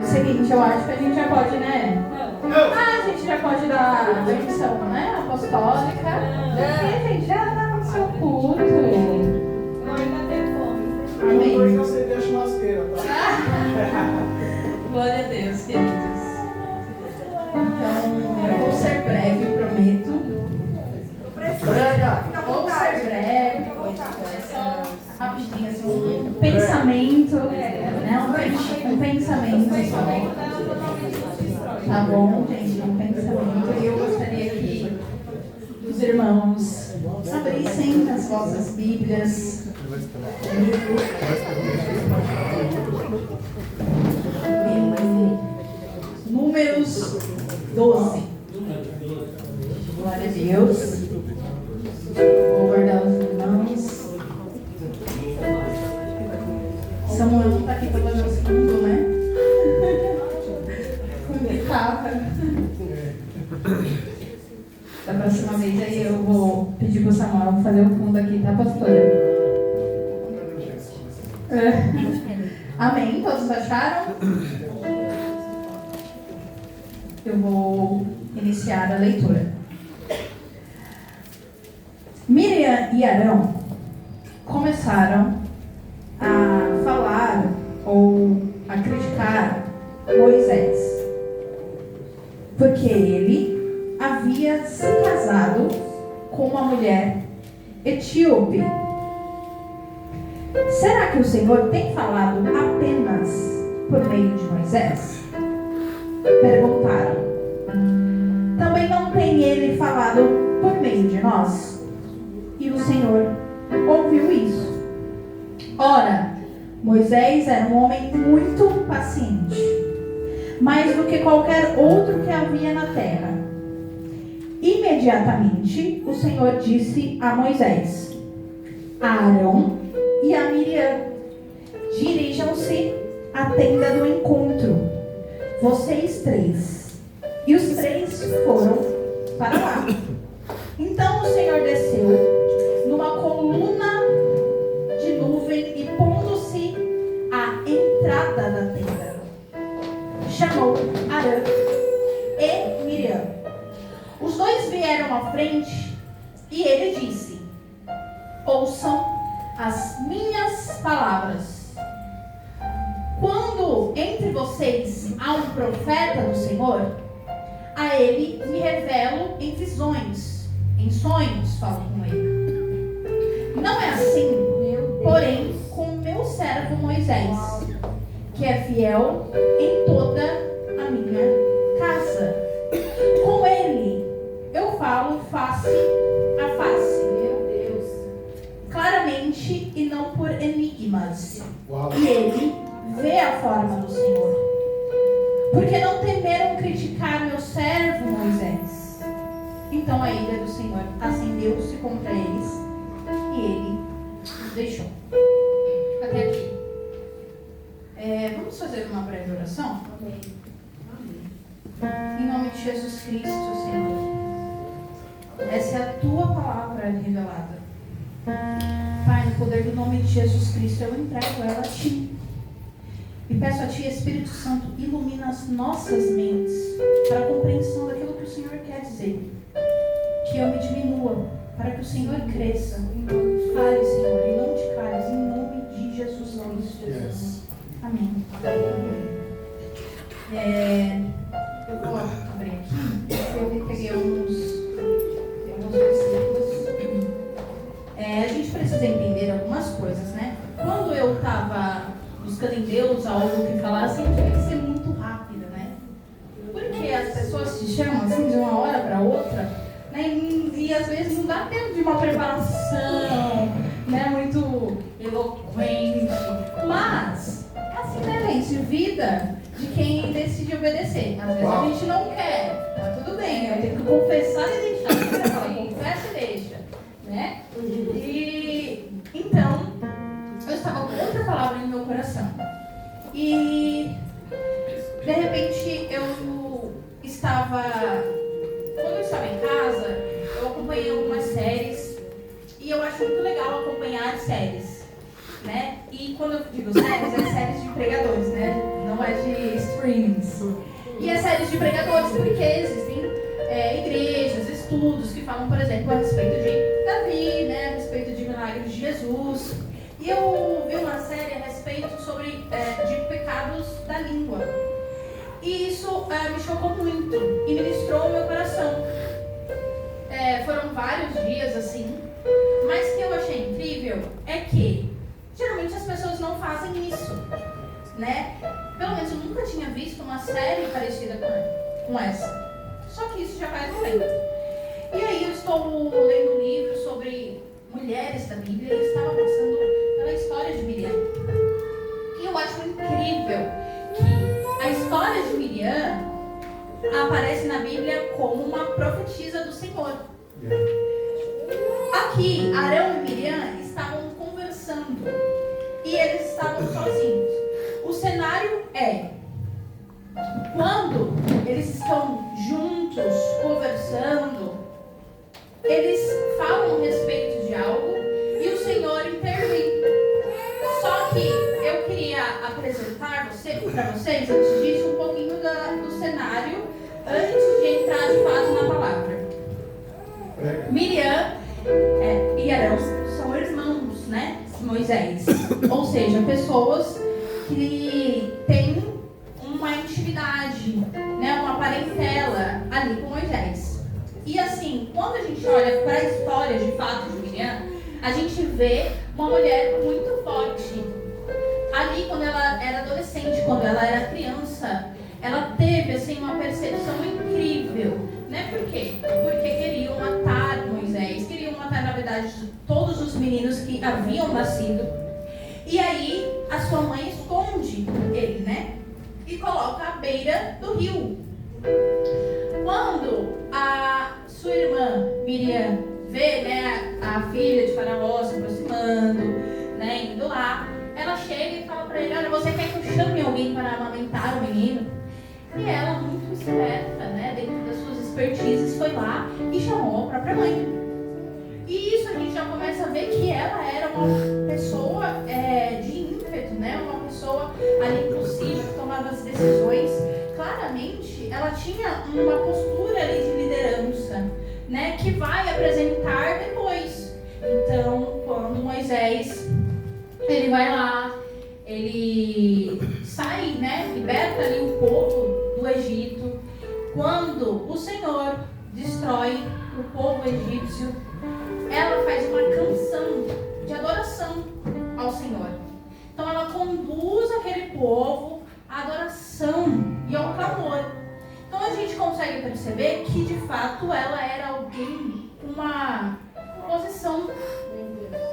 Seguinte, eu acho que a gente já pode, né? A gente já pode dar a benção, né? Apostólica. E a gente já dá o seu culto. Amém. Não acender a churrasqueira, tá? Glória a Deus, queridos. Então, eu vou ser breve, prometo. Vou ser breve. É só rapidinho, assim, um pensamento, né? Um pensamento só. Tá bom, gente? Um pensamento. E eu gostaria que os irmãos abrissem as vossas Bíblias. Números 12. Glória a Deus. Vou guardar os irmãos. Samuel não está aqui para fazer o segundo, né? Da próxima vez aí eu vou pedir para o Samuel fazer o fundo aqui, tá, pastora? Amém? Todos acharam? Eu vou iniciar a leitura. Miriam e Arão começaram a falar ou a criticar Moisés, porque ele havia se casado com uma mulher etíope. Será que o Senhor tem falado apenas por meio de Moisés? Perguntaram. Também não tem ele falado por meio de nós? E o Senhor ouviu isso. Ora, Moisés era um homem muito paciente, mais do que qualquer outro que havia na terra. Imediatamente o Senhor disse a Moisés, a Arão e a Miriam: dirijam-se à tenda do encontro, vocês três. E os três foram para lá. Então o Senhor desceu numa coluna de nuvem e pondo-se à entrada da tenda, chamou Arão e Miriam. Os dois vieram à frente e ele disse: ouçam as minhas palavras. Quando entre vocês há um profeta do Senhor, a ele me revelo em visões, em sonhos falo com ele. Não é assim, porém, com o meu servo Moisés, que é fiel em toda a minha casa. Com ele eu falo face a face, claramente e não por enigmas. E ele vê a forma do Senhor. Porque não temeram criticar meu servo Moisés. Então a ira do Senhor acendeu-se contra eles e ele os deixou. Até aqui. Vamos fazer uma breve oração? Amém. Em nome de Jesus Cristo, Senhor. Essa é a tua palavra revelada. Pai, no poder do nome de Jesus Cristo, eu entrego ela a ti. E peço a ti, Espírito Santo, ilumina as nossas mentes para a compreensão daquilo que o Senhor quer dizer. Que eu me diminua, para que o Senhor cresça. Fale, Senhor, e não te cales, em nome de Jesus Cristo. Yes. Amém. Eu vou abrir aqui. Eu peguei alguns versículos. A gente precisa entender algumas coisas, né? Quando eu estava buscando em Deus algo que falasse, tinha que ser muito rápida, né? Porque as pessoas te chamam assim de uma hora para outra, né? E às vezes não dá tempo de uma preparação, né? Muito eloquente. Mas, assim, né, gente? Vida de quem decide obedecer. Às vezes a gente não quer, tá tudo bem, eu tenho que confessar e deixar. Você fala, confessa e deixa, né? E então, eu estava com outra palavra no meu coração. E de repente eu estava, quando eu estava em casa, eu acompanhei algumas séries e eu acho muito legal acompanhar séries, né? E quando eu digo séries, é séries de pregadores, né? Não não é de streamings. E as séries de pregadores, porque existem igrejas, estudos que falam, por exemplo, a respeito de Davi, né, a respeito de milagres de Jesus. E eu vi uma série a respeito de pecados da língua. E isso me chocou muito e ministrou o meu coração. Foram vários dias assim, mas o que eu achei incrível é que geralmente as pessoas não fazem isso, né? Pelo menos eu nunca tinha visto uma série parecida com essa. Só que isso já faz um tempo. E aí eu estou lendo um livro sobre mulheres da Bíblia e estava passando pela história de Miriam. E eu acho incrível que a história de Miriam aparece na Bíblia como uma profetisa do Senhor. Aqui, Arão e Miriam estavam conversando e eles estavam sozinhos. O cenário é quando eles estão juntos, conversando, eles falam a respeito de algo e o Senhor intervém. Só que eu queria apresentar para vocês, antes disso, um pouquinho do cenário, antes de entrar de fato na palavra. Miriam e Arão são irmãos, né? Moisés. Ou seja, pessoas que têm uma intimidade, né? Uma parentela ali com Moisés. E assim, quando a gente olha para a história de fato de Miriam, a gente vê uma mulher muito forte. Ali, quando ela era adolescente, quando ela era criança, ela teve assim uma percepção incrível, né? Por quê? Porque queriam matar Moisés, queriam matar, na verdade, todos os meninos que haviam nascido. E aí, a sua mãe esconde ele, né? E coloca à beira do rio. Quando a sua irmã Miriam vê, né, a filha de Faraó se aproximando, né, indo lá, ela chega e fala para ele: olha, você quer que eu chame alguém para amamentar o menino? E ela, muito esperta, né, dentro das suas expertises, foi lá e chamou a própria mãe. E isso a gente já começa a ver que ela era uma pessoa de ímpeto, né, uma pessoa ali impulsiva, que tomava as decisões. Claramente, ela tinha uma postura ali de liderança, né, que vai apresentar depois. Então, quando Moisés, ele vai lá, ele sai, né, liberta ali o povo do Egito. Quando o Senhor destrói o povo egípcio, ela faz uma canção de adoração ao Senhor. Então ela conduz aquele povo à adoração e ao clamor. Então a gente consegue perceber que de fato ela era alguém com uma posição,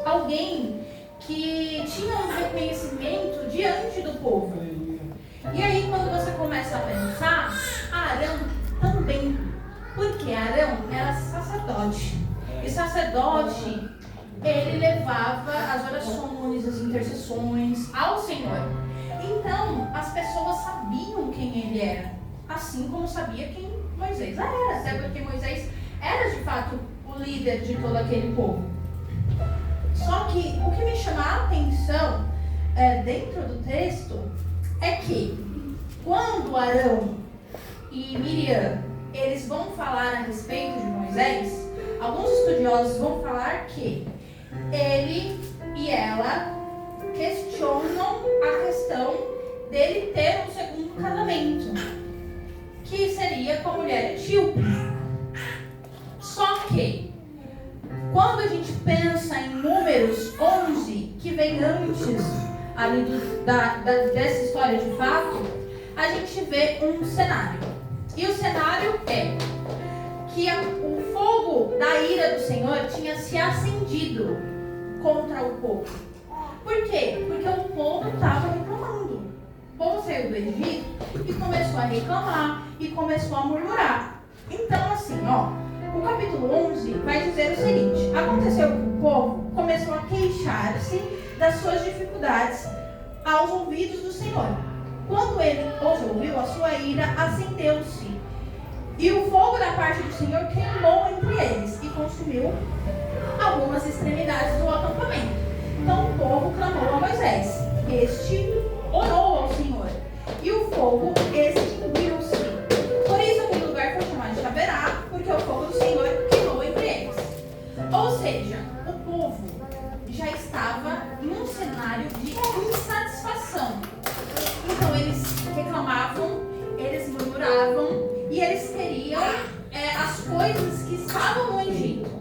alguém que tinha um reconhecimento diante do povo. E aí quando você começa a pensar, Arão também, porque Arão era sacerdote. E sacerdote, ele levava as orações, as intercessões ao Senhor. Então, as pessoas sabiam quem ele era, assim como sabia quem Moisés era, até porque Moisés era de fato o líder de todo aquele povo. Só que o que me chama a atenção dentro do texto é que quando Arão e Miriam eles vão falar a respeito de Moisés, alguns estudiosos vão falar que ele e ela questionam a questão dele ter um segundo casamento, que seria com a mulher etíope. Só que, quando a gente pensa em Números 11, que vem antes ali dessa história de fato, a gente vê um cenário. E o cenário é que o fogo da ira do Senhor tinha se acendido contra o povo. Por quê? Porque o povo estava reclamando. O povo saiu do Egito e começou a reclamar e começou a murmurar. Então, assim, o capítulo 11 vai dizer o seguinte: aconteceu que o povo começou a queixar-se das suas dificuldades aos ouvidos do Senhor. Quando ele os ouviu, a sua ira acendeu-se. E o fogo da parte do Senhor queimou entre eles e consumiu algumas extremidades do acampamento. Então o povo clamou a Moisés. Este orou ao Senhor. e o fogo extinguiu-se. Por isso aquele lugar foi chamado de Taberá, porque o fogo do Senhor queimou entre eles. Ou seja, o povo já estava em um cenário de insatisfação. Então eles reclamavam, eles murmuravam e eles queriam as coisas que estavam no Egito.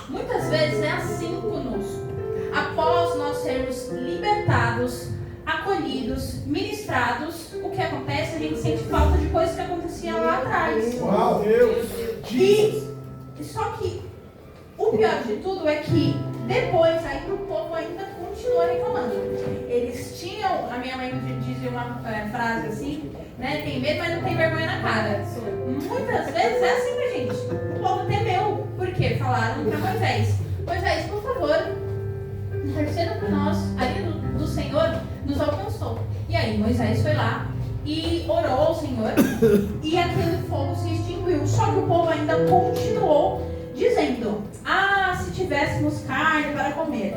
Muitas vezes é assim conosco. Após nós sermos libertados, acolhidos, ministrados, o que acontece? A gente sente falta de coisas que aconteciam lá atrás. Uau, Deus! Só que o pior de tudo é que depois ainda o povo ainda continua reclamando. Eles tinham, a minha mãe dizia uma frase assim, né? Tem medo, mas não tem vergonha na cara. Muitas vezes é assim, né, gente? O povo temeu. Por quê? Falaram para Moisés: Moisés, por favor, interceda por nós. A ira do Senhor nos alcançou. E aí Moisés foi lá e orou ao Senhor e aquele fogo se extinguiu. Só que o povo ainda continuou dizendo: ah, se tivéssemos carne para comer.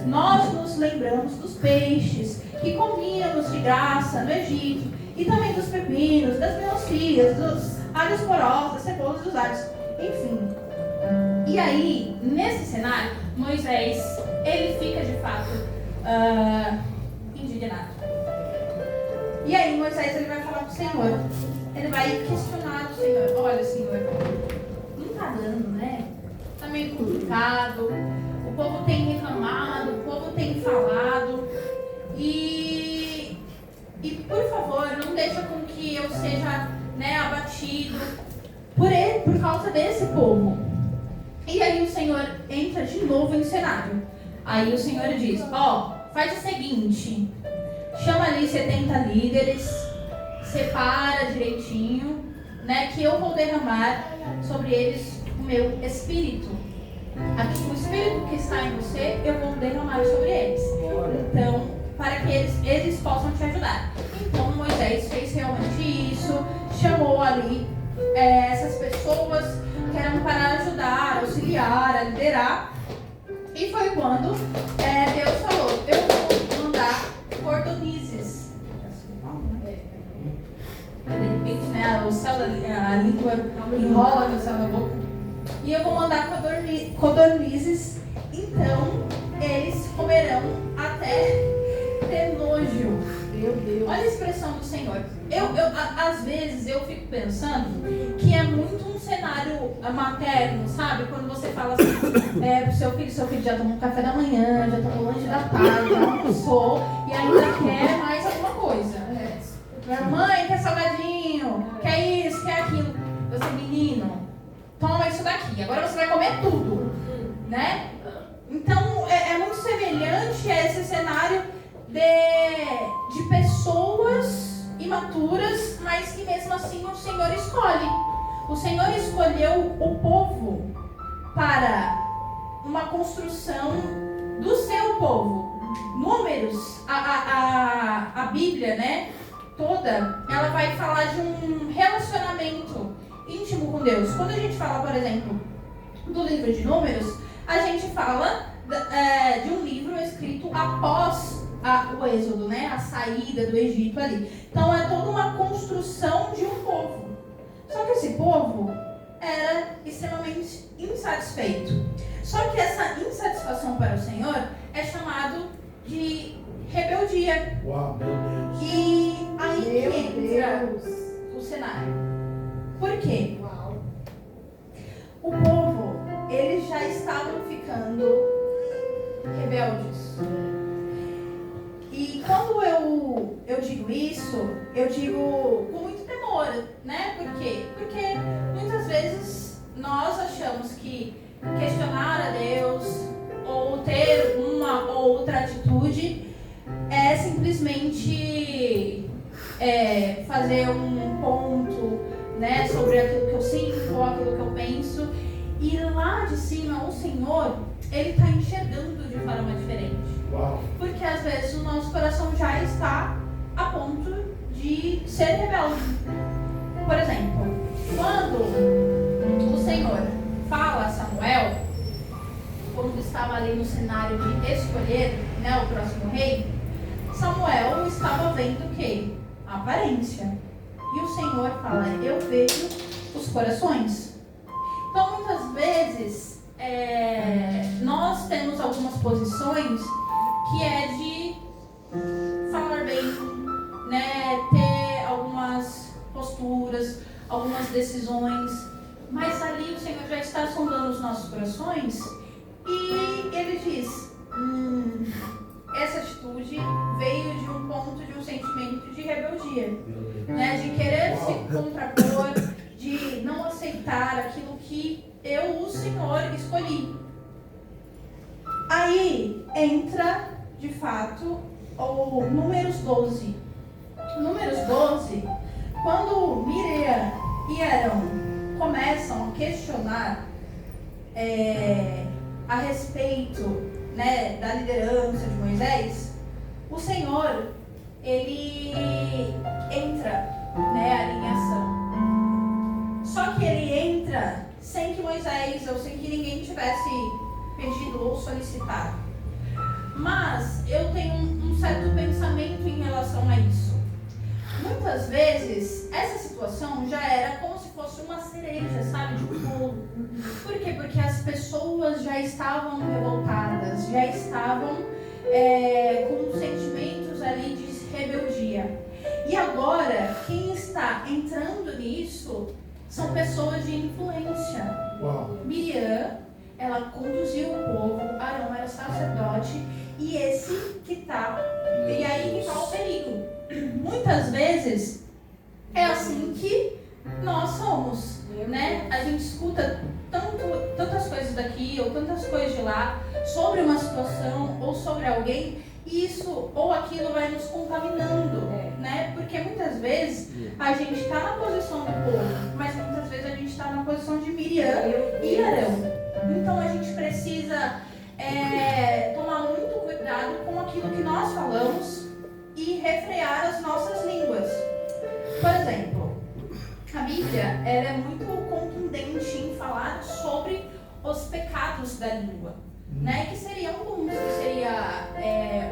Nós nos lembramos dos peixes que comíamos de graça no Egito, e também dos pepinos, das melancias, dos alhos porosos, das cebolas, dos alhos, enfim. E aí, nesse cenário, Moisés, ele fica de fato indignado. E aí Moisés, ele vai falar para o Senhor, ele vai questionar o Senhor: olha, Senhor, não está dando, né? Está meio complicado, o povo tem reclamado, o povo tem falado, e por favor, não deixa com que eu seja, né, abatido por causa desse povo. E aí o Senhor entra de novo em cenário. Aí o Senhor diz: faz o seguinte, chama ali 70 líderes, separa direitinho, né, que eu vou derramar sobre eles o meu espírito. Aqui, o espírito que está em você, eu vou derramar sobre eles. Então, para que eles possam te ajudar. Então Moisés fez realmente isso, chamou ali essas pessoas que eram para ajudar, auxiliar, a liderar. E foi quando Deus falou: eu vou mandar cordonizes. De repente, né, a língua enrola no céu da boca. E eu vou mandar codornizes. Então eles comerão até ter nojo. Meu Deus. Olha a expressão do Senhor. Às vezes eu fico pensando que é muito um cenário materno, sabe? Quando você fala assim pro seu filho já tomou um café da manhã, já tomou lanche da tarde, já almoçou e ainda quer mais alguma coisa. Minha mãe quer salgadinho, quer isso, quer aquilo. Você, menino, toma isso daqui, agora você vai comer tudo, né? Então é muito semelhante a esse cenário de pessoas imaturas, mas que mesmo assim o Senhor escolhe. O Senhor escolheu o povo para uma construção do seu povo. Números, a Bíblia, né, toda, ela vai falar de um relacionamento íntimo com Deus. Quando a gente fala, por exemplo, do livro de Números, a gente fala de um livro escrito após o êxodo, né? A saída do Egito ali. Então é toda uma construção de um povo. Só que esse povo era extremamente insatisfeito. Só que essa insatisfação para o Senhor é chamado de rebeldia. Uau, meu Deus. E aí que entra o cenário. Por quê? Uau. O povo, eles já estavam ficando rebeldes. E quando eu digo isso, eu digo com muito temor, né? Por quê? Porque muitas vezes nós achamos que questionar a Deus ou ter uma ou outra atitude é simplesmente fazer um ponto, né, sobre aquilo que eu sinto ou aquilo que eu penso. E lá de cima, o Senhor, Ele está enxergando de forma diferente. Uau. Porque às vezes o nosso coração já está a ponto de ser rebelde. Por exemplo, quando o Senhor fala a Samuel, quando estava ali no cenário de escolher, né, o próximo rei, Samuel estava vendo que a aparência. E o Senhor fala, eu vejo os corações. Então, muitas vezes, nós temos algumas posições que é de falar bem, né, ter algumas posturas, algumas decisões, mas ali o Senhor já está sondando os nossos corações e Ele diz, essa atitude veio de um ponto, de um sentimento de rebeldia, né, de querer se contrapor, de não aceitar aquilo que eu, o Senhor, escolhi. Aí entra, de fato, o Números 12. Números 12, quando Miriam e Arão começam a questionar a respeito, né, da liderança de Moisés, o Senhor, ele entra, né, ali em ação. Só que ele entra sem que Moisés ou sem que ninguém tivesse pedido ou solicitado. Mas eu tenho um certo pensamento em relação a isso. Muitas vezes, essa situação já era como se fosse uma cereja, sabe, de um bolo. Por quê? Porque as pessoas já estavam revoltadas, já estavam com sentimentos ali de rebeldia. E agora, quem está entrando nisso são pessoas de influência. Uau. Miriam, ela conduziu o povo, Arão era sacerdote, e esse que está, e aí que está o perigo. Muitas vezes é assim que nós somos, né? A gente escuta tantas coisas daqui ou tantas coisas de lá sobre uma situação ou sobre alguém, e isso ou aquilo vai nos contaminando, né? Porque muitas vezes a gente está na posição do povo, mas muitas vezes a gente está na posição de Miriam e Arão. Então a gente precisa tomar muito cuidado com aquilo que nós falamos e refrear as nossas línguas. Por exemplo, a Bíblia ela é muito contundente em falar sobre os pecados da língua, né? Que seriam alguns, que seria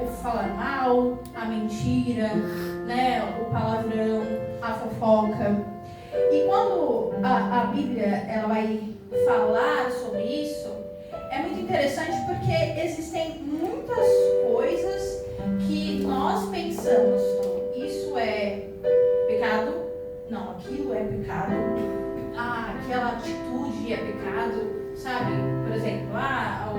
o falar mal, a mentira, né? O palavrão, a fofoca. E quando a Bíblia ela vai falar sobre isso, é muito interessante porque existem muitas coisas que nós pensamos, isso é pecado, não, aquilo é pecado, aquela atitude é pecado, sabe? Por exemplo, a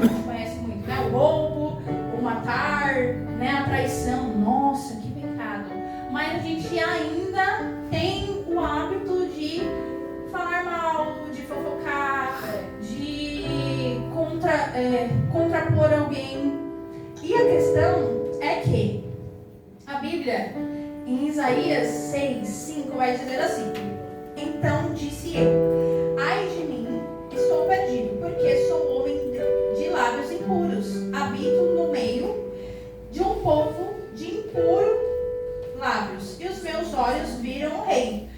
gente conhece muito, né? O roubo, o matar, né? A traição, nossa, que pecado. Mas a gente ainda tem o hábito de falar mal, de fofocar, de contrapor alguém. E a questão é que a Bíblia, em Isaías 6:5, vai dizer assim: então disse eu, ai de mim, estou perdido, porque sou homem de lábios impuros, habito no meio de um povo de impuro lábios, e os meus olhos viram o Rei,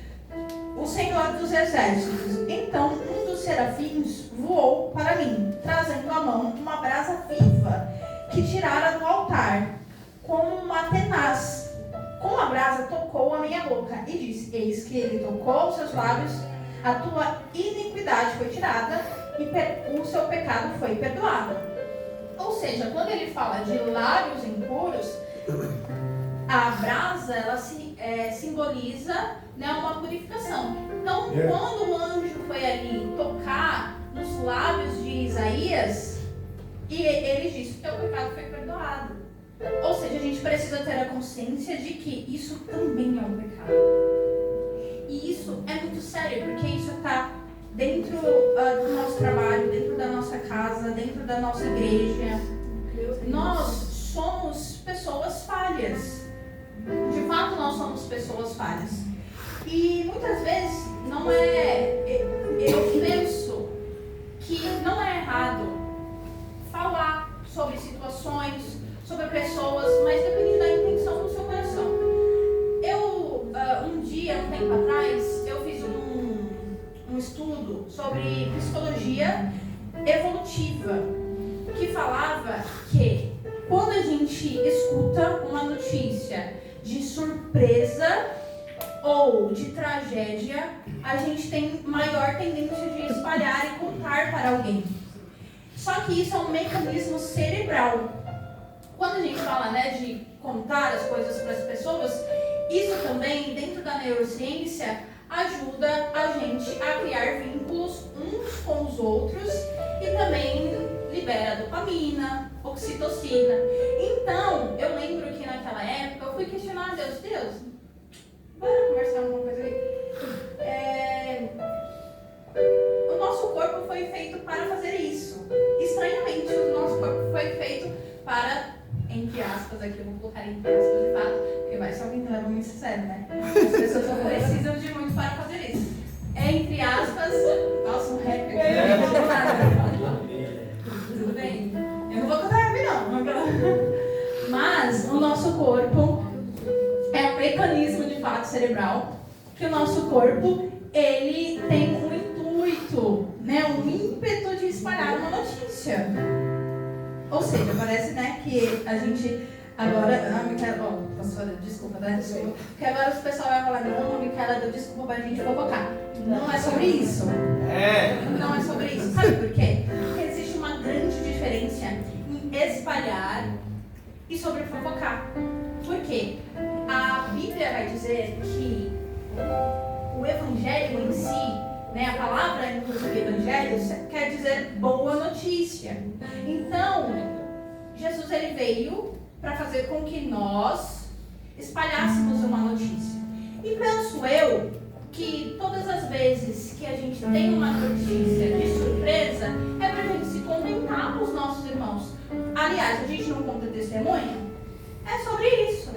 o Senhor dos Exércitos. Então um dos serafins voou para mim, trazendo à mão uma brasa viva que tirara do altar, como uma tenaz. Com a brasa tocou a minha boca e disse: eis que ele tocou os seus lábios, a tua iniquidade foi tirada e o seu pecado foi perdoado. Ou seja, quando ele fala de lábios impuros, a brasa ela simboliza, né, uma purificação. Então, quando o anjo foi ali tocar nos lábios de Isaías, e ele disse: teu pecado foi perdoado. Ou seja, a gente precisa ter a consciência de que isso também é um pecado. E isso é muito sério, porque isso está dentro do nosso trabalho, dentro da nossa casa, dentro da nossa igreja. Nós somos pessoas falhas. De fato, nós somos pessoas falhas. E muitas vezes não eu penso que não é errado falar sobre situações, sobre pessoas, mas depende da intenção do seu coração. Eu, um tempo atrás, eu fiz um estudo sobre psicologia evolutiva, que falava que quando a gente escuta uma notícia de surpresa ou de tragédia, a gente tem maior tendência de espalhar e contar para alguém. Só que isso é um mecanismo cerebral. Quando a gente fala, né, de contar as coisas para as pessoas, isso também, dentro da neurociência, ajuda a gente a criar vínculos uns com os outros e também libera dopamina, oxitocina. Então, eu lembro que naquela época eu fui questionar a Deus, bora conversar alguma coisa aí? O nosso corpo foi feito para fazer isso. Estranhamente, o nosso corpo foi feito para, entre aspas, aqui eu vou colocar entre aspas de fato, porque vai ser alguém que leva muito sério, né? As pessoas não precisam de muito para fazer isso. Entre aspas, nossa, um rap tudo bem? Eu não vou contar rap não. Mas o nosso corpo é um mecanismo de fato cerebral, que o nosso corpo, ele tem um intuito, né, um ímpeto de espalhar uma notícia. Ou seja, parece, né, que a gente agora... Micaela, pastora, desculpa, tá? Desculpa. Porque agora o pessoal vai falar, não, Micaela deu desculpa pra gente fofocar. Não é sobre isso. Não é sobre isso. Sabe por quê? Porque existe uma grande diferença em espalhar e sobre fofocar. Por quê? A Bíblia vai dizer que o evangelho em si, né, a palavra, inclusive, evangelho, quer dizer boa notícia. Então, Jesus, ele veio para fazer com que nós espalhássemos uma notícia. E penso eu que todas as vezes que a gente tem uma notícia de surpresa, é para a gente se contentar com os nossos irmãos. Aliás, a gente não conta testemunho? É sobre isso.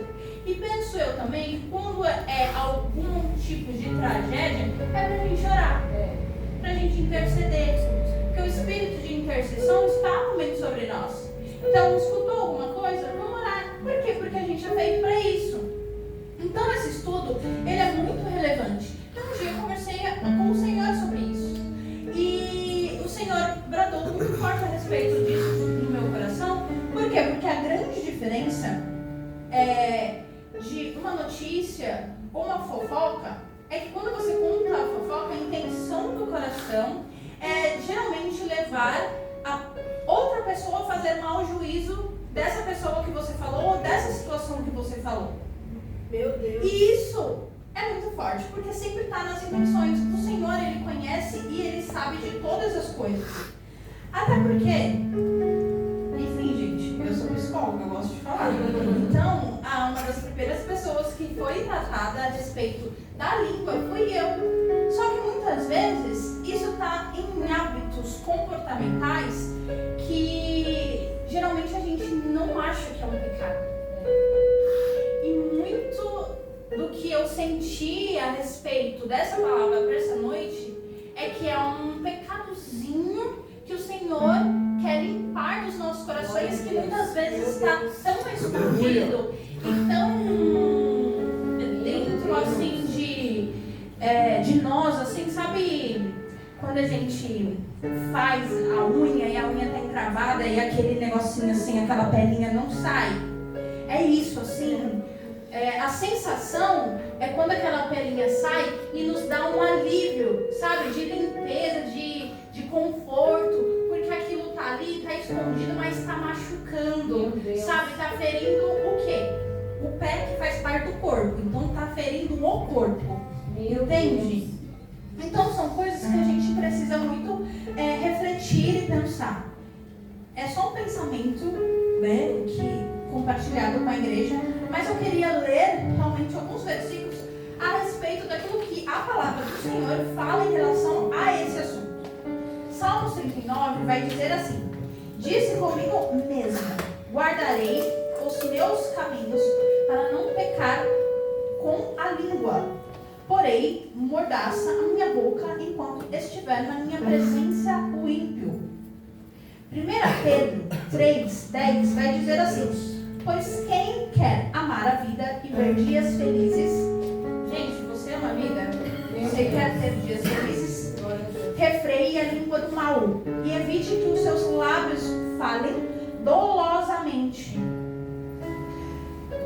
E penso eu também que quando é algum tipo de tragédia, é pra gente orar, pra gente interceder. Porque o espírito de intercessão está realmente sobre nós. Então, escutou alguma coisa? Vamos orar. Por quê? Porque a gente é feito para isso. Então, esse estudo, ele é muito relevante. Então, um dia eu conversei com o Senhor sobre isso. E o Senhor bradou muito forte a respeito disso no meu coração. Por quê? Porque a grande diferença de uma notícia ou uma fofoca é que quando você conta a fofoca, a intenção do coração é geralmente levar a outra pessoa a fazer mau juízo dessa pessoa que você falou ou dessa situação que você falou. Meu Deus. E isso é muito forte, porque sempre está nas intenções. O Senhor, ele conhece e ele sabe de todas as coisas. Até porque, enfim, gente, eu sou psicóloga, eu gosto de falar. Então, uma das primeiras pessoas que foi tratada a respeito da língua fui eu. Só que muitas vezes isso está em hábitos comportamentais que geralmente a gente não acha que é um pecado. E muito do que eu senti a respeito dessa palavra para essa noite é que é um pecadozinho que o Senhor quer limpar dos nossos corações, que muitas vezes está tão escondido e tão dentro assim de nós, assim, sabe? Quando a gente faz a unha e a unha está encravada e aquele negocinho assim, aquela pelinha não sai. É isso, assim. A sensação é quando aquela pelinha sai e nos dá um alívio, sabe? De limpeza, de conforto, porque aquilo tá ali, tá escondido, mas tá machucando, sabe? Tá ferindo o quê? O pé que faz parte do corpo, então tá ferindo o corpo, entende? Então são coisas que a gente precisa muito refletir e pensar. É só um pensamento, né, compartilhado com a igreja, mas eu queria ler realmente alguns versículos a respeito daquilo que a palavra do Senhor fala em relação a esse assunto. Salmos 39 vai dizer assim: disse comigo mesmo, guardarei os meus caminhos para não pecar com a língua. Porém, mordaça a minha boca enquanto estiver na minha presença o ímpio. 1 Pedro 3:10 vai dizer assim: pois quem quer amar a vida e ver dias felizes... Gente, você ama a vida? Você quer ter dias felizes? Refreie a língua do mal e evite que os seus lábios falem dolosamente.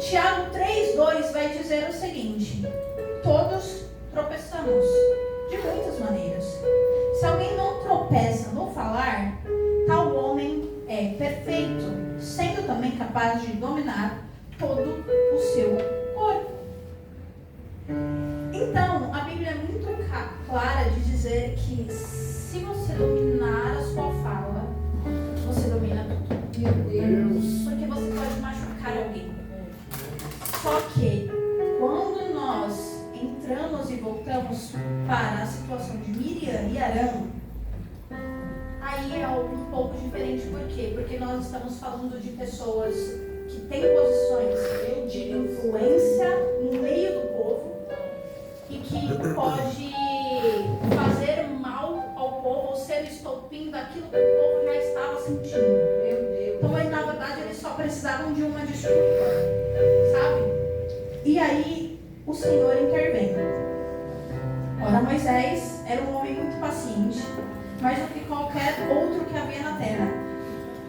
Tiago 3,2 vai dizer o seguinte: todos tropeçamos de muitas maneiras. Se alguém não tropeça no falar, tal homem é perfeito, sendo também capaz de dominar todo o seu corpo. Então, a Bíblia é muito clara de dizer que se você dominar a sua fala, você domina tudo. Meu Deus. Porque você pode machucar alguém. Só que, quando nós entramos e voltamos para a situação de Miriam e Arão, aí é algo um pouco diferente. Por quê? Porque nós estamos falando de pessoas que têm posições de influência no meio do povo e que pode fazer mal ao povo ou ser estopim daquilo que o povo já estava sentindo. Então, na verdade, eles só precisavam de uma desculpa, sabe? E aí, o Senhor intervém. Ora, Moisés era um homem muito paciente, mais do que qualquer outro que havia na terra.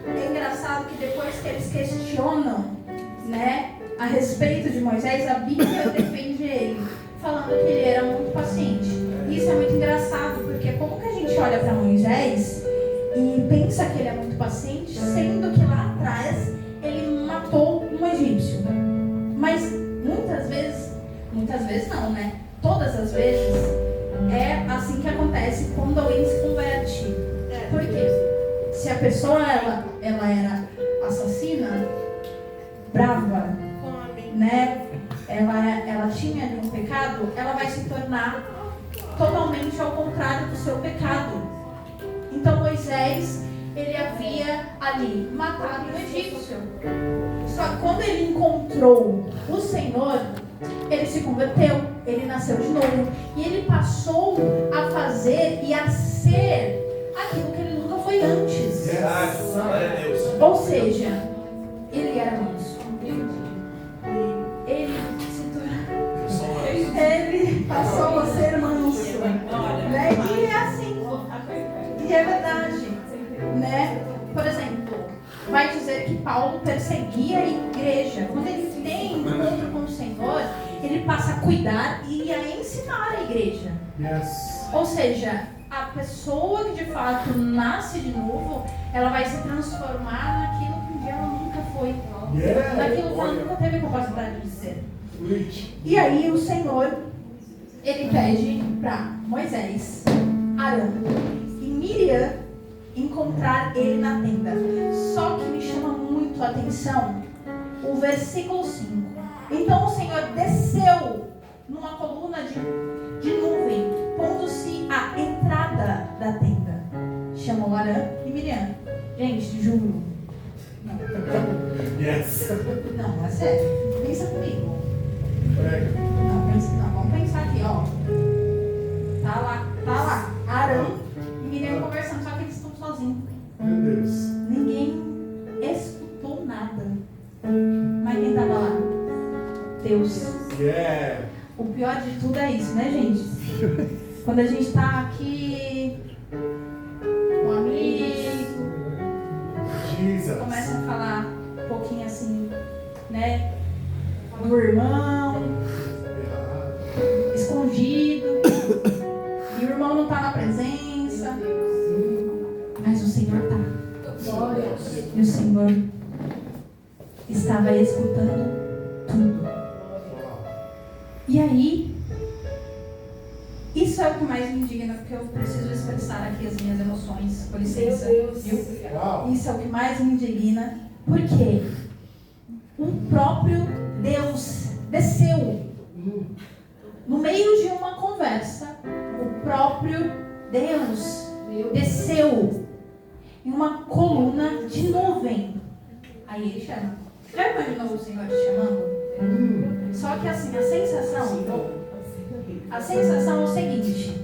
É engraçado que depois que eles questionam, né, a respeito de Moisés, a Bíblia defende ele, falando que ele era muito paciente. E isso é muito engraçado, porque como que a gente olha para Moisés e pensa que ele é muito paciente, sendo que lá atrás ele matou um egípcio. Mas muitas vezes não, né? Todas as vezes é assim que acontece quando alguém se converte. Por quê? Se a pessoa ela era assassina, brava, né? Ela tinha ali um pecado, ela vai se tornar totalmente ao contrário do seu pecado. Então Moisés, ele havia ali matado um egípcio. Só que quando ele encontrou o Senhor, ele se converteu, ele nasceu de novo. E ele passou a fazer e a ser aquilo que ele nunca foi antes. Ou seja, ele era manso. Ele passou a ser manso. Né? E é assim. E é verdade. Né? Por exemplo, vai dizer que Paulo perseguia a igreja. Quando ele tem encontro com o Senhor, ele passa a cuidar e a ensinar a igreja. Yes. Ou seja, a pessoa que de fato nasce de novo, ela vai se transformar naquilo que um dia ela nunca foi. Naquilo que ela nunca teve capacidade de ser. E aí o Senhor, ele pede para Moisés, Arão e Miriam encontrar ele na tenda. Só que me chama muito a atenção o versículo 5. Então o Senhor desceu numa coluna de nuvem, pondo-se à entrada da tenda. Chamou Arão e Miriam. Gente, juro. Não. Yes. Não, é sério. Pensa comigo. Prega. Não, vamos pensar aqui, ó. Tá lá. Arão e Miriam conversando, só que eles estão sozinhos. Meu Deus. Ninguém escutou nada. Mas quem estava lá? Deus. Yeah. O pior de tudo é isso, né, gente? Quando a gente está aqui, um amigo, Jesus. começa a falar um pouquinho assim, né? Do irmão, escondido, e o irmão não está na presença, mas o Senhor está. E o Senhor estava escutando tudo. E aí, isso é o que mais me indigna, porque eu preciso expressar aqui as minhas emoções, com licença, viu? Isso é o que mais me indigna, porque o próprio Deus desceu no meio de uma conversa. O próprio Deus desceu em uma coluna de nuvem. Aí ele chama. Já imaginou o Senhor te chamando? Só que assim, a sensação é o seguinte: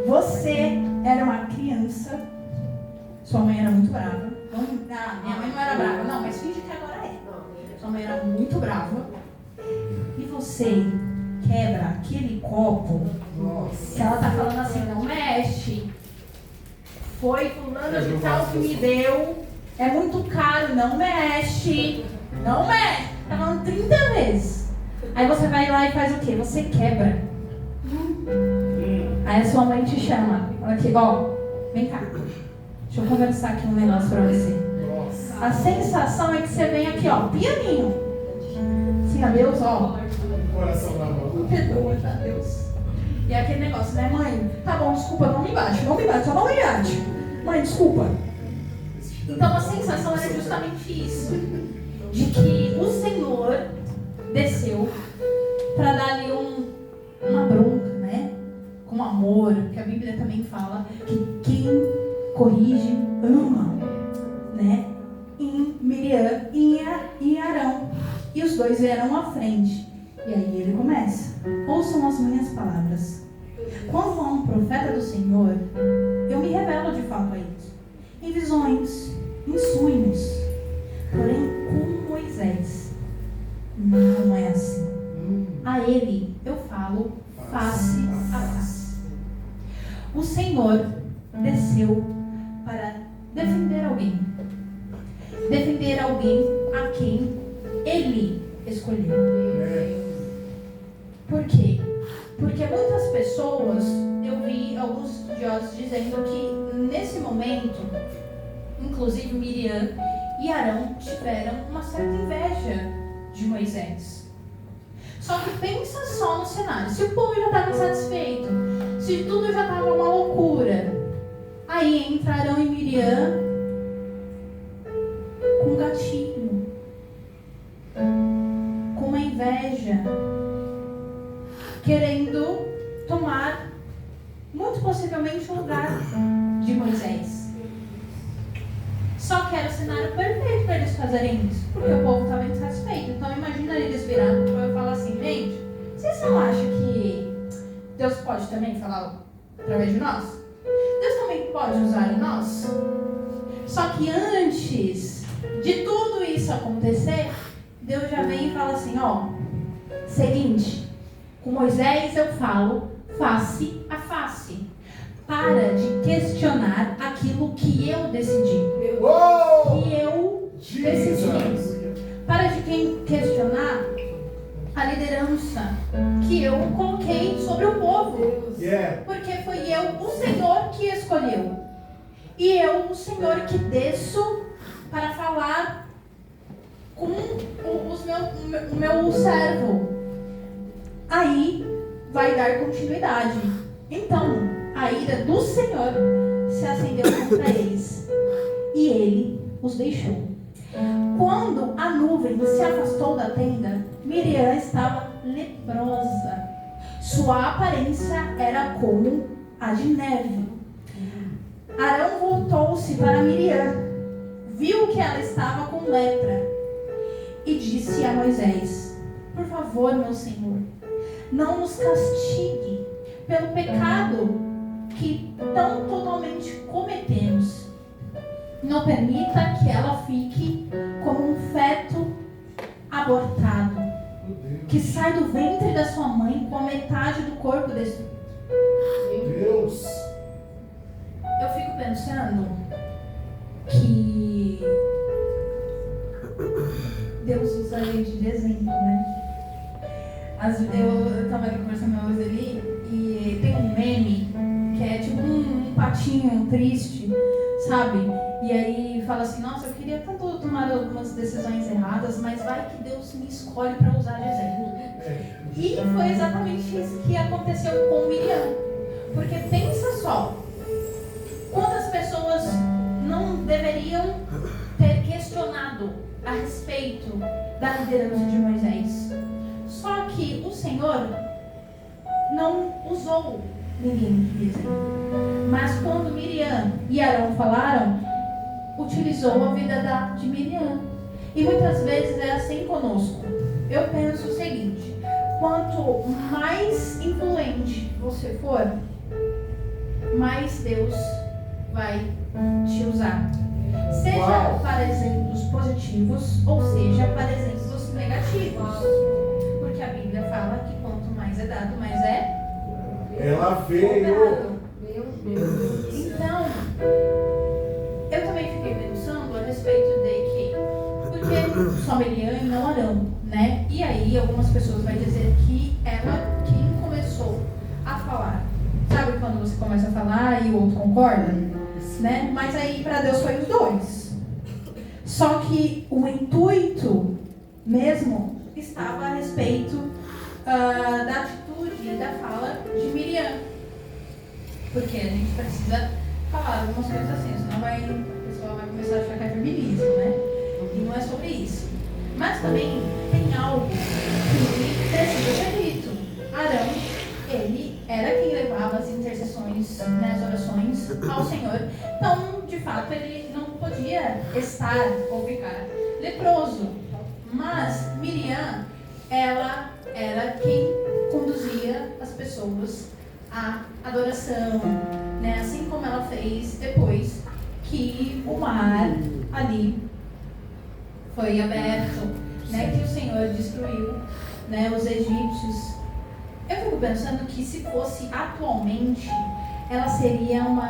você era uma criança, sua mãe era muito brava. Minha mãe não era brava, não, mas finge que agora é. Sua mãe era muito brava. E você quebra aquele copo. Que ela tá falando assim, não mexe. Foi fulano de tal que me deu. É muito caro, não mexe. Não mexe. Tá falando 30 vezes. Aí você vai lá e faz o quê? Você quebra. Aí a sua mãe te chama. Olha aqui, ó. Vem cá. Deixa eu conversar aqui um negócio pra você. Nossa. A sensação é que você vem aqui, ó, pianinho. Sim, a Deus, ó. Coração na mão. Perdoa, tá, Deus. E é aquele negócio, né, mãe? Tá bom, desculpa, não me bate, só não me bate. Mãe, desculpa. Então a sensação era justamente isso. De que o Senhor desceu para dar ali uma bronca, né? Com amor, porque a Bíblia também fala que quem corrige ama, né? Em Miriam e Arão. E os dois vieram à frente. E aí ele começa: ouçam as minhas palavras. Quando há um profeta do Senhor, eu me revelo de fato a eles, em visões, em sonhos. Porém, com Moisés, não é assim. A ele eu falo face a face. O Senhor desceu para defender alguém. Defender alguém a quem ele escolheu. Por quê? Porque muitas pessoas, eu vi alguns estudiosos dizendo que nesse momento, inclusive Miriam e Arão tiveram uma certa inveja de Moisés. Só que pensa só no cenário. Se o povo já estava insatisfeito, se tudo já estava uma loucura, aí entra Arão e Miriam com gatilho, com uma inveja, querendo tomar, muito possivelmente, o lugar de Moisés. Só que era o cenário perfeito para eles fazerem isso, porque o povo estava insatisfeito. Então imagina eles virando e falar assim: gente, vocês não acham que Deus pode também falar através de nós? Deus também pode usar em nós? Só que antes de tudo isso acontecer, Deus já vem e fala assim: ó, seguinte, com Moisés eu falo face a face. Para de questionar aquilo que eu decidi. Que eu decidi. Para de questionar a liderança que eu coloquei sobre o povo. Porque foi eu, o Senhor, que escolheu. E eu, o Senhor, que desço para falar com o meu servo. Aí vai dar continuidade. Então, a ira do Senhor se acendeu contra eles, e ele os deixou. Quando a nuvem se afastou da tenda, Miriam estava leprosa. Sua aparência era como a de neve. Arão voltou-se para Miriam, viu que ela estava com lepra, e disse a Moisés: por favor, meu senhor, não nos castigue pelo pecado que tão totalmente cometemos. Não permita que ela fique como um feto abortado, que sai do ventre da sua mãe com a metade do corpo destruído. Deus. Eu fico pensando que Deus usa a gente de exemplo, né? Eu estava conversando com a Roseli e tem um meme que é tipo um patinho triste, sabe? E aí fala assim: nossa, eu queria tanto tomar algumas decisões erradas, mas vai que Deus me escolhe para usar de exemplo. E foi exatamente isso que aconteceu com Miriam. Porque pensa só, quantas pessoas não deveriam ter questionado a respeito da liderança de Moisés? Só que o Senhor não usou ninguém de exemplo. Mas quando Miriam e Arão falaram, utilizou a vida de Miriam. E muitas vezes é assim conosco. Eu penso o seguinte: quanto mais influente você for, mais Deus vai te usar. Seja para exemplos positivos, ou seja para exemplos negativos. Porque a Bíblia fala que quanto mais é dado, mais é ela veio. Então, eu também fiquei pensando a respeito de que, porque só Miriam e não Arão, quando você começa a falar e o outro concorda, né? Mas aí para Deus foi os dois. Só que o intuito mesmo estava a respeito da atitude e da fala de Miriam. Porque a gente precisa falar algumas coisas assim, senão a pessoa vai começar a achar que é feminismo, né? E não é sobre isso. Mas também tem algo que precisa ser dito. Arão, ele era quem levava as intercessões, né, as orações ao Senhor. Então, de fato, ele não podia estar ou ficar leproso. Mas Miriam, ela era quem conduzia as pessoas à adoração, né? Assim como ela fez depois que o mar ali foi aberto, né? Que o Senhor destruiu, né, os egípcios. Eu fico pensando que se fosse atualmente, ela seria uma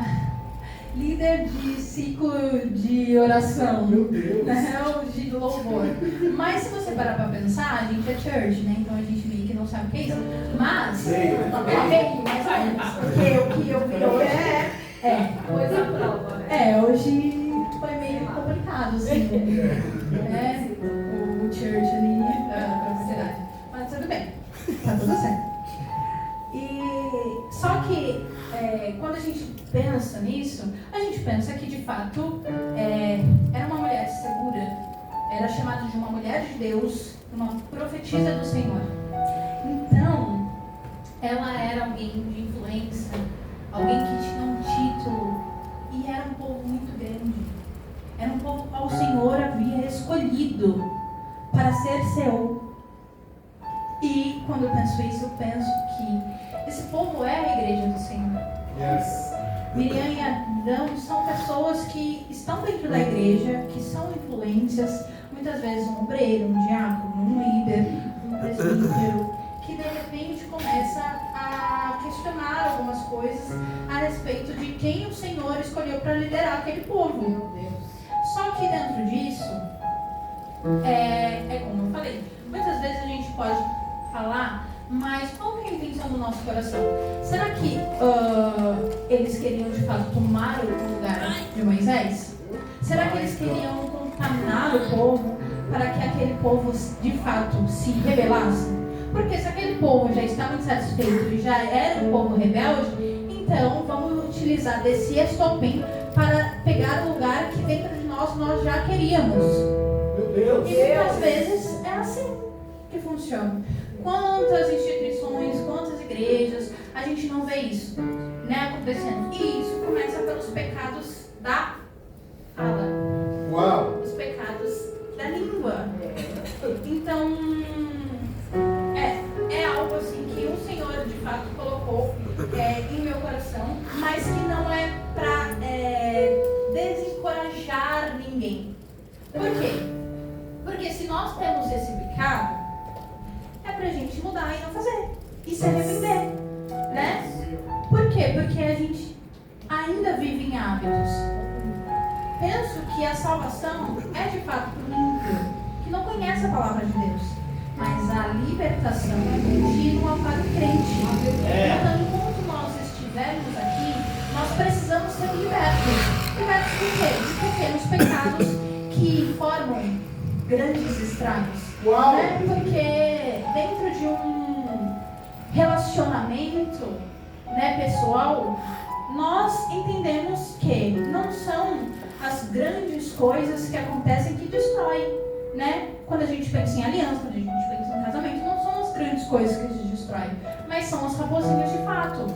líder de ciclo de oração, Meu Deus, né, ou de louvor. Mas se você parar pra pensar, a gente é church, né? Então a gente meio que não sabe o que é isso. Mas, Sei. mais ou menos, porque o que eu vi hoje Coisa prova, né? hoje foi meio complicado, assim, né? O church ali da sociedade. Mas tudo bem, tá tudo certo. E só que quando a gente pensa nisso, a gente pensa que de fato era uma mulher segura, era chamada de uma mulher de Deus, uma profetisa do Senhor. Então, ela era alguém de influência, alguém que tinha um título, e era um povo muito grande. Era um povo que o Senhor havia escolhido para ser seu. E quando eu penso isso, eu penso que esse povo é a igreja do Senhor. Yes. Miriam e Arão são pessoas que estão dentro da igreja, que são influências, muitas vezes um obreiro, um diácono, um líder, um presbítero, que de repente começa a questionar algumas coisas a respeito de quem o Senhor escolheu para liderar aquele povo. Meu Deus. Só que dentro disso, é como eu falei, muitas vezes a gente pode falar, mas qual que é a intenção do nosso coração? Será que eles queriam de fato tomar o lugar de Moisés? Será que eles queriam contaminar o povo para que aquele povo de fato se rebelasse? Porque se aquele povo já estava insatisfeito e já era um povo rebelde, então vamos utilizar desse estopim para pegar o lugar que dentro de nós já queríamos. Meu Deus. E muitas vezes é assim que funciona. Quantas instituições, quantas igrejas, a gente não vê isso, né, acontecendo. E isso começa pelos pecados da fala. Uau. Os pecados da língua. Então, é algo assim que o Senhor de fato colocou em meu coração, mas que não é para desencorajar ninguém. Por quê? Porque se nós temos esse pecado, é pra gente mudar e não fazer. E se arrepender, né? Por quê? Porque a gente ainda vive em hábitos. Penso que a salvação é de fato para o ímpio, que não conhece a palavra de Deus. Mas a libertação é contínua para o crente. Então, enquanto nós estivermos aqui, nós precisamos ser libertos. Libertos de quê? De pequenos pecados que formam grandes estragos. Uau. Né? Porque dentro de um relacionamento, né, pessoal, nós entendemos que não são as grandes coisas que acontecem que destroem, né? Quando a gente pensa em aliança, quando a gente pensa em casamento, não são as grandes coisas que se destroem, mas são as raposinhas de fato,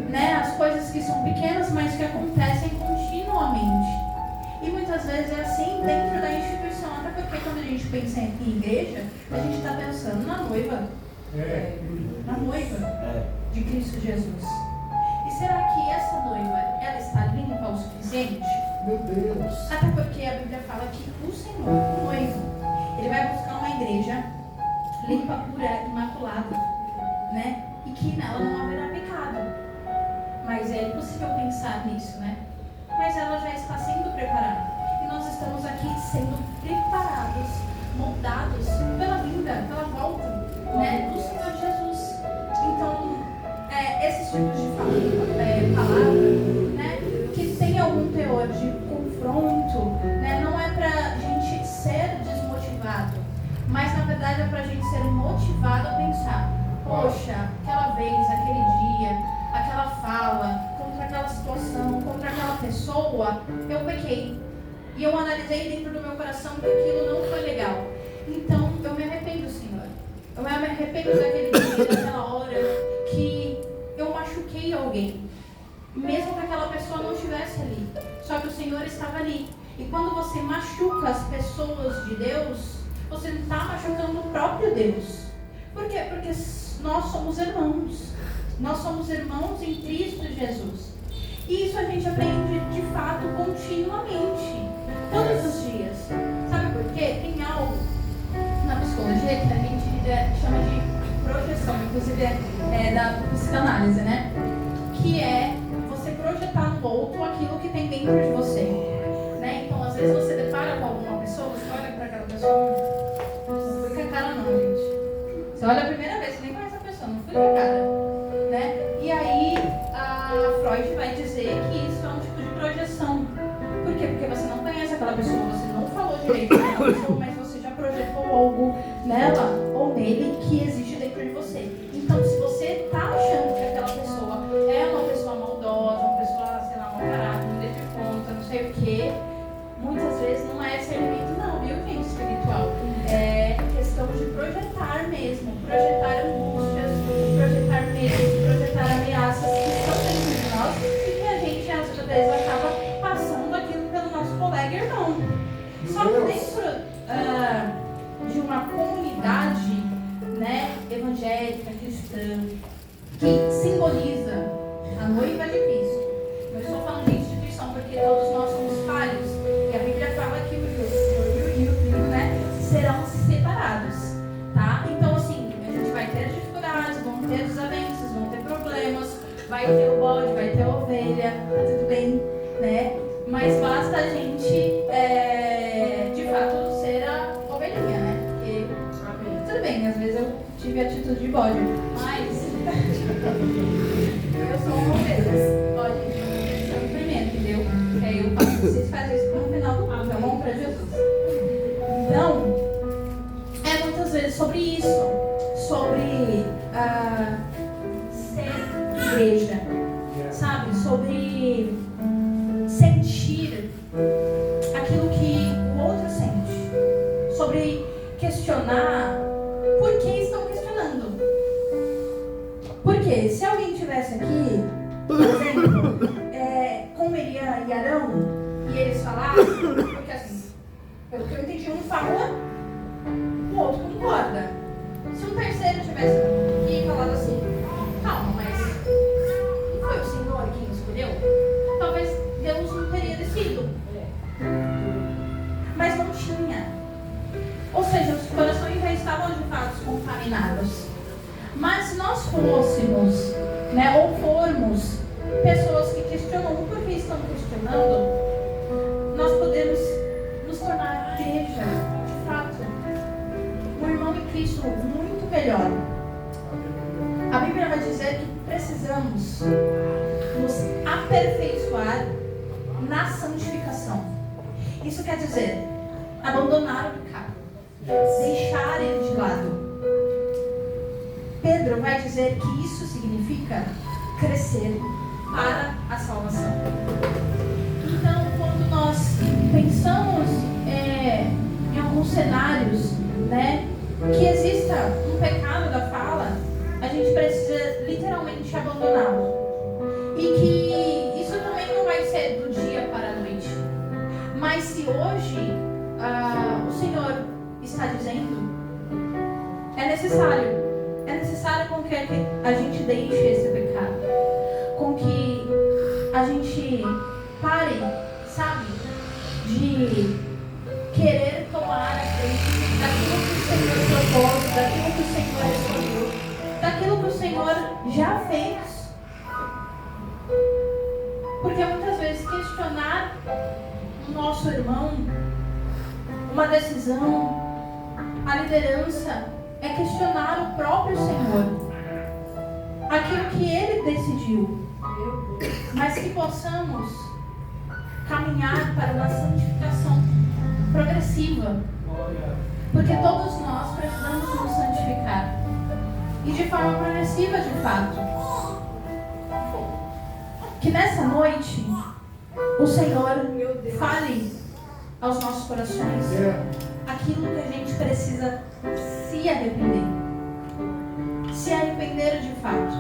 né? As coisas que são pequenas, mas que acontecem continuamente. E muitas vezes é assim dentro da instituição, até porque quando a gente pensa em igreja, a gente está pensando na noiva, na noiva de Cristo Jesus. E será que essa noiva, ela está limpa o suficiente? Meu Deus. Até porque a Bíblia fala que o Senhor, o noivo, ele vai buscar uma igreja limpa, pura, imaculada, né? E que nela não haverá pecado. Mas é impossível pensar nisso, né? Mas ela já está sendo preparada. E nós estamos aqui sendo preparados, moldados pela vinda, pela volta, né, do Senhor Jesus. Então, esses tipos de palavras ser motivado a pensar: poxa, aquela vez, aquele dia, aquela fala, contra aquela situação, contra aquela pessoa, eu pequei. E eu analisei dentro do meu coração que aquilo não foi legal. Então, eu me arrependo, Senhor. Eu me arrependo daquele dia, daquela hora que eu machuquei alguém. Mesmo que aquela pessoa não estivesse ali. Só que o Senhor estava ali. E quando você machuca as pessoas de Deus, você está machucando o próprio Deus. Por quê? Porque nós somos irmãos. Nós somos irmãos em Cristo Jesus. E isso a gente aprende de fato continuamente. Todos os dias. Sabe por quê? Tem algo na psicologia que a gente chama de projeção. Inclusive é da psicanálise, né? Que é você projetar no outro aquilo que tem dentro de você. Né? Então, às vezes você depara com alguma pessoa, você olha para aquela pessoa, não fui com a cara não, gente. Você olha a primeira vez, você nem conhece a pessoa, não fui com a cara. Né? E aí, a Freud vai dizer que isso é um tipo de projeção. Por quê? Porque você não conhece aquela pessoa, você não falou direito com aquela pessoa, mas você já projetou algo nela ou nele que existe dentro de você. Então, se você está achando que aquela pessoa é uma pessoa maldosa, uma pessoa, sei lá, mau caráter, não deixa conta, não sei o quê, muitas vezes não é esse elemento não, viu, gente, espiritual. É questão de projetar mesmo, projetar angústias, projetar medos, projetar ameaças que estão dentro de nós e que a gente, às vezes, acaba passando aquilo pelo nosso colega irmão. Só que dentro de uma comunidade, né, evangélica, cristã, que simboliza a noiva de Cristo. Eu estou falando de instituição porque todos nós somos falhos. E a Bíblia fala que o joio e o trigo, né, serão separados. Tá? Então, assim, a gente vai ter dificuldades, vão ter desavenças, vão ter problemas, vai ter o bode, vai ter a ovelha, tá tudo bem, né? Mas basta a gente, de fato, ser a ovelhinha, né? Porque, tudo bem, às vezes eu tive atitude de bode, mas eu sou uma ovelha. Ó, gente, eu experimento, entendeu? Que aí eu faço vocês fazem isso no final do culto, tá bom? Pra Jesus. Então, é muitas vezes sobre isso, sobre ser igreja, sabe? Sobre sentir aquilo que o outro sente, sobre questionar por que estão questionando. Porque se alguém estivesse aqui, por exemplo, com Miriam e Arão, e eles falassem, porque assim, pelo que eu entendi, um fala, o outro concorda. Se um terceiro tivesse aqui e falado assim, calma, mas não foi o Senhor quem escolheu? Talvez Deus não teria decidido. Mas não tinha. Ou seja, os corações já estavam de fato contaminados. Mas se nós fôssemos, né, ou formos pessoas que questionam o porquê estão questionando, nós podemos nos tornar igreja, de fato, um irmão em Cristo muito melhor. A Bíblia vai dizer que precisamos nos aperfeiçoar na santificação. Isso quer dizer abandonar o pecado, deixar ele de lado. Pedro vai dizer que isso significa crescer para a salvação. Então, quando nós pensamos em alguns cenários, né, que exista um pecado da fala, a gente precisa literalmente abandoná-lo. E que isso também não vai ser do dia para a noite. Mas se hoje o Senhor está dizendo, é necessário com que a gente deixe esse pecado, com que a gente pare, sabe, de querer tomar a frente daquilo que o Senhor propôs, daquilo que o Senhor escolheu, daquilo que o Senhor já fez. Porque muitas vezes questionar o nosso irmão, uma decisão, a liderança, é questionar o próprio Senhor, aquilo que Ele decidiu, mas que possamos caminhar para uma santificação progressiva, Porque todos nós precisamos nos santificar. E de forma progressiva, de fato. Que nessa noite, o Senhor fale aos nossos corações aquilo que a gente precisa se arrepender. Se arrepender de fato.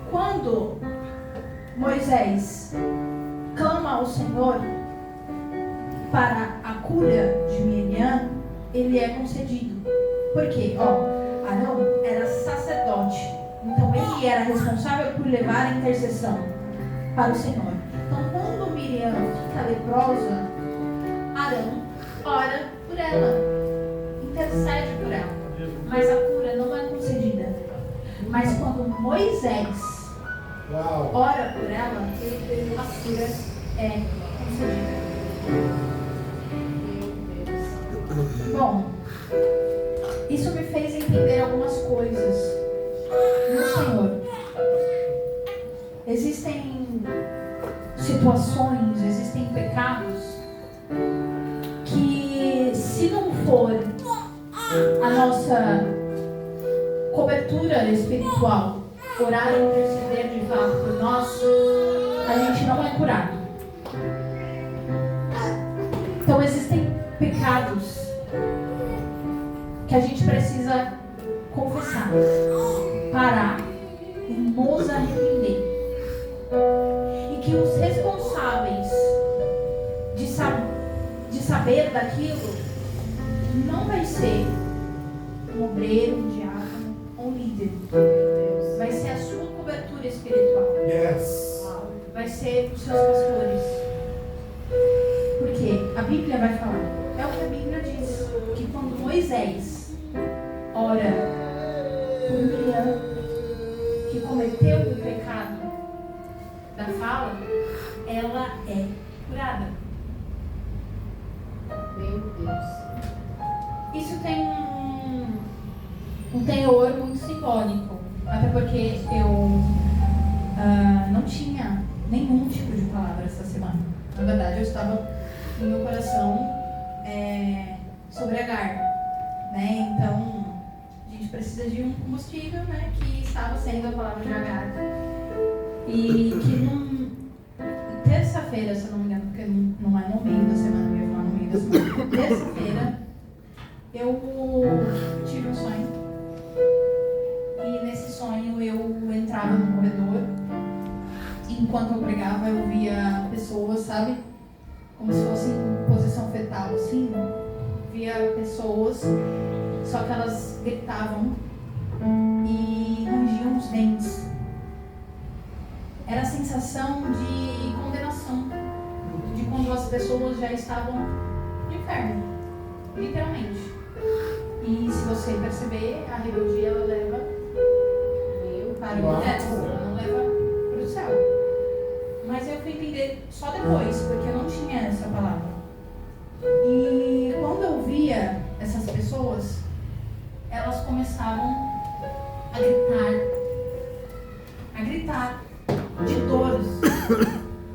Quando Moisés clama ao Senhor para a cura de Miriam, ele é concedido. Por quê? Arão era sacerdote, então ele era responsável por levar a intercessão para o Senhor. Então quando Miriam fica leprosa, Arão ora por ela, intercede por ela, mas a cura não é concedida. Mas quando Moisés ora por ela, a cura é concedida. Bom, isso me fez entender algumas coisas no Senhor. Existem situações, existem pecados que, se não for a nossa cobertura espiritual, orar e interceder de fato por nós, a gente não é curado. Então existem pecados que a gente precisa confessar, parar e nos arrepender. E que os responsáveis de saber daquilo não vai ser um obreiro, um diácono ou um líder. Vai ser a sua cobertura espiritual. Vai ser os seus pastores. Porque a Bíblia vai falar, é o que a Bíblia diz, que quando Moisés ora por Miriam, que cometeu o pecado da fala, ela é curada. Meu Deus. Isso tem um teor muito simbólico, até porque eu não tinha nenhum tipo de palavra essa semana. Na verdade, eu estava no meu coração sobre Agar, né? Então, a gente precisa de um combustível, né? Que estava sendo a palavra de Agar. E que terça-feira, se eu não me engano, porque não é no meio da semana, eu ia falar no meio da semana. Terça-feira, eu tive um sonho. E nesse sonho eu entrava no corredor. E enquanto eu pregava, eu via pessoas, sabe? Como se fosse em posição fetal, assim. Via pessoas, só que elas gritavam e rangiam os dentes. Era a sensação de condenação, de quando as pessoas já estavam no inferno, literalmente. E se você perceber, a rebeldia ela leva para o inferno, ela não leva para o céu. Mas eu fui entender só depois, porque eu não tinha essa palavra. E quando eu via essas pessoas, elas começavam a gritar de dores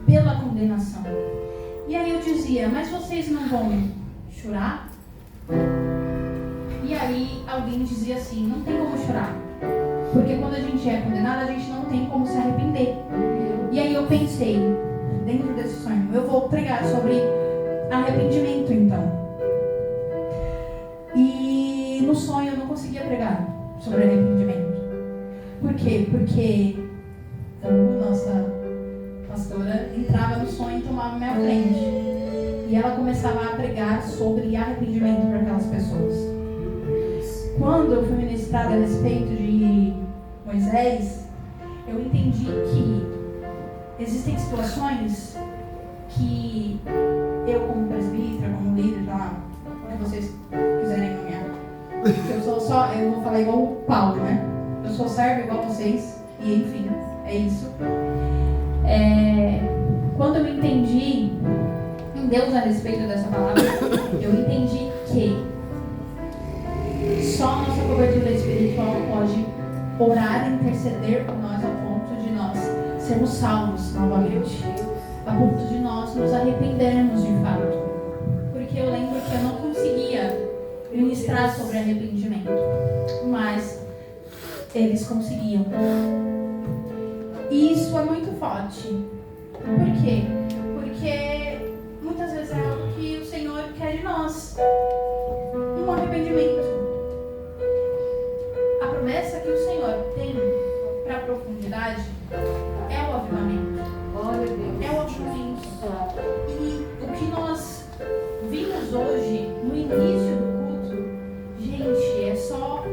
pela condenação. E aí eu dizia, mas vocês não vão chorar? E aí alguém dizia assim, não tem como chorar, porque quando a gente é condenado, a gente não tem como se arrepender. E aí eu pensei, dentro desse sonho, eu vou pregar sobre arrependimento então. E no sonho eu não conseguia pregar sobre arrependimento. Por quê? Porque a nossa pastora entrava no sonho e tomava minha frente. E ela começava a pregar sobre arrependimento para aquelas pessoas. Quando eu fui ministrada a respeito de Moisés, eu entendi que existem situações que eu, como presbítera, como líder, o que vocês quiserem nomear, eu vou falar igual o Paulo, né? Eu sou servo igual vocês, e enfim, é isso. Quando eu entendi em Deus a respeito dessa palavra, eu entendi que só a nossa cobertura espiritual pode orar e interceder por nós ao ponto de nós sermos salvos novamente, a ponto de nós nos arrependermos de fato. Porque eu lembro que eu não conseguia ministrar sobre arrependimento, mas eles conseguiam. E isso é muito forte. Por quê? Porque muitas vezes é algo que o Senhor quer de nós, um arrependimento. A promessa que o Senhor tem para a profundidade é o avivamento. É o avivamento. E o que nós vimos hoje, no início do culto, gente, é só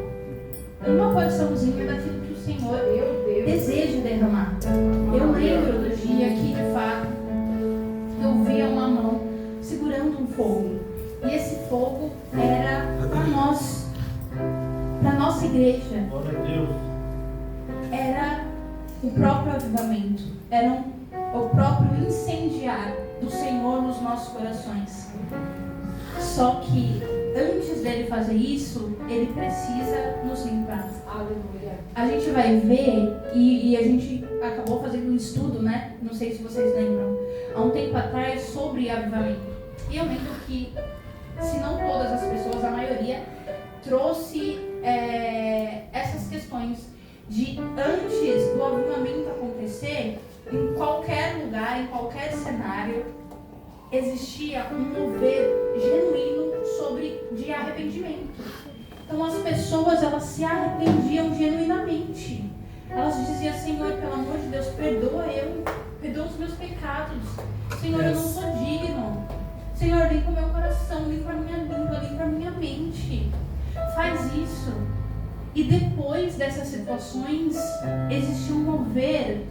uma porçãozinha daquilo que o Senhor deseja derramar. Eu lembro do dia que, de fato, eu via uma mão segurando um fogo. E esse fogo era para nós, para nossa igreja. Glória a Deus. Era o próprio avivamento. Era o próprio incendiar do Senhor nos nossos corações. Só que antes dele fazer isso, ele precisa nos limpar. Aleluia. A gente vai ver, e a gente acabou fazendo um estudo, né? Não sei se vocês lembram, há um tempo atrás, sobre avivamento. E eu lembro que, se não todas as pessoas, a maioria, trouxe essas questões de antes do avivamento acontecer, em qualquer lugar, em qualquer cenário, existia um mover genuíno de arrependimento. Então as pessoas, elas se arrependiam genuinamente. Elas diziam: Senhor, pelo amor de Deus, perdoa os meus pecados. Senhor, eu não sou digno. Senhor, limpa o meu coração, limpa a minha língua, limpa a minha mente. Faz isso. E depois dessas situações, existiu um mover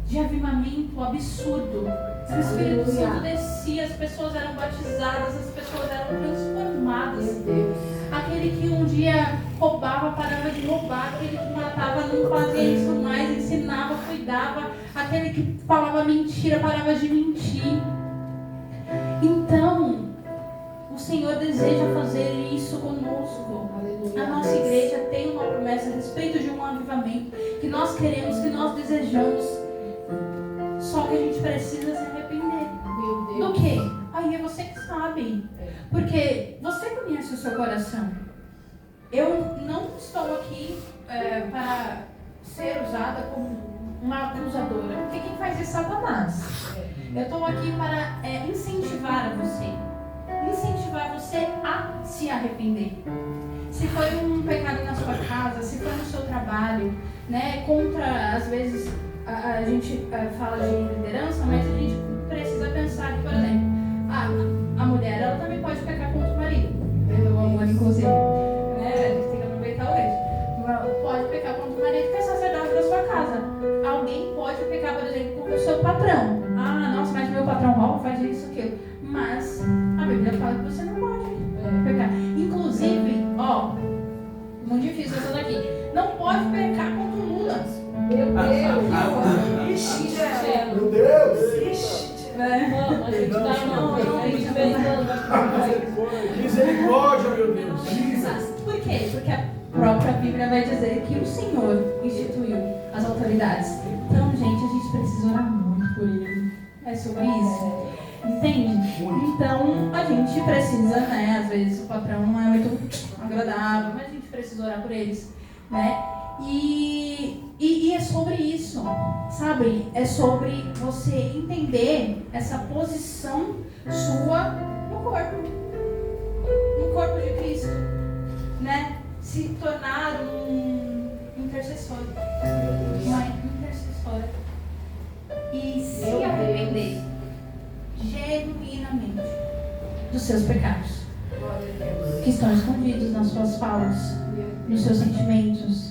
de avivamento absurdo. O Espírito Santo descia, as pessoas eram batizadas, as pessoas eram transformadas. Aquele que um dia roubava, parava de roubar. Aquele que matava, não fazia isso mais, ensinava, cuidava. Aquele que falava mentira, parava de mentir. Então, o Senhor deseja fazer isso conosco. A nossa igreja tem uma promessa a respeito de um avivamento que nós queremos, que nós desejamos. Só que a gente precisa se arrepender. Do quê? Aí é você que sabe. Porque você conhece o seu coração. Eu não estou aqui para ser usada como uma acusadora. Porque quem faz isso é Satanás. Eu estou aqui para incentivar você. Incentivar você a se arrepender. Se foi um pecado na sua casa, se foi no seu trabalho, né? Contra, às vezes, a gente fala de liderança, mas a gente precisa pensar que, por exemplo, a mulher, ela também pode pecar contra o marido. Pelo amor, inclusive. Né? A gente tem que aproveitar hoje. Pode pecar contra o marido, que é sacerdote da sua casa. Alguém pode pecar, por exemplo, contra o seu patrão. Nossa, mas meu patrão rouba, faz isso, aquilo. Mas a Bíblia fala que você não pode pecar. Inclusive, muito difícil essa daqui. Não pode pecar contra o Lula. Meu Deus. Ixi, Meu Deus. A gente tá Misericórdia, meu Deus. Por quê? Porque a própria Bíblia vai dizer que o Senhor instituiu as autoridades. Então, gente, a gente precisa orar muito por ele. É sobre isso. Entende? Então, a gente precisa, né? Às vezes o patrão não é muito agradável, mas a gente precisa orar por eles, né? E é sobre isso, sabe? É sobre você entender essa posição sua no corpo de Cristo, né? Se tornar um intercessor, uma intercessora, e se arrepender genuinamente dos seus pecados que estão escondidos nas suas falas, nos seus sentimentos,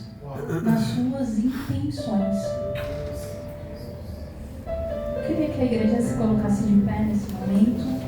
nas suas intenções. Eu queria que a igreja se colocasse de pé nesse momento.